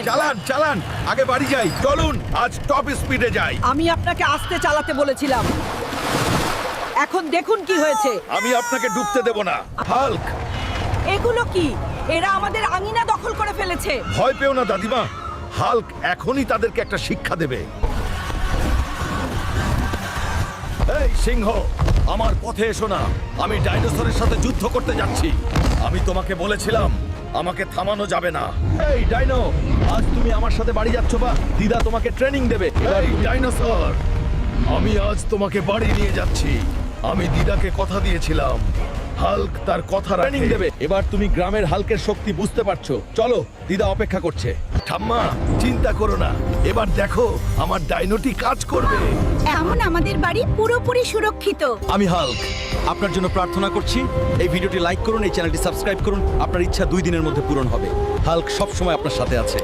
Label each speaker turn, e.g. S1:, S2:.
S1: চালান চালান, আগে বাড়ি যাই। চলুন আজ টপ স্পিডে যাই।
S2: আমি আপনাকে আস্তে চালাতে বলেছিলাম, এখন দেখুন কি হয়েছে।
S1: আমি আপনাকে ডুবতে দেব না। হাল্ক,
S2: এগুলো কি? এরা আমাদের আঙিনা দখল করে ফেলেছে।
S1: ভয় পেও না দাদিমা, হাল্ক এখনই তাদেরকে একটা শিক্ষা দেবে। এই সিংহ, আমার পথে এসো না, আমি ডাইনোসরের সাথে যুদ্ধ করতে যাচ্ছি। আমি তোমাকে বলেছিলাম আমাকে থামানো যাবে না। এই ডাইনো, আজ তুমি আমার সাথে বাড়ি যাচ্ছ বা দিদা তোমাকে ট্রেনিং দেবে। এই ডাইনোসর, আমি আজ তোমাকে বাড়ি নিয়ে যাচ্ছি। আমি দিদাকে কথা দিয়েছিলাম হাল্ক তার কথা ট্রেনিং দেবে। এবার তুমি গ্রামের হাল্কের শক্তি বুঝতে পারছো। চলো, দিদা অপেক্ষা করছে। ঠাম্মা, চিন্তা করো না, এবার দেখো আমার ডাইনোটি কাজ করবে।
S3: এখন আমাদের বাড়ি পুরোপুরি সুরক্ষিত।
S4: আমি হাল্ক, আপনার জন্য প্রার্থনা করছি। এই ভিডিওটি লাইক করুন, এই চ্যানেলটি সাবস্ক্রাইব করুন। আপনার ইচ্ছা 2 দিনের মধ্যে পূরণ হবে। হাল্ক সব সময় আপনার সাথে আছে।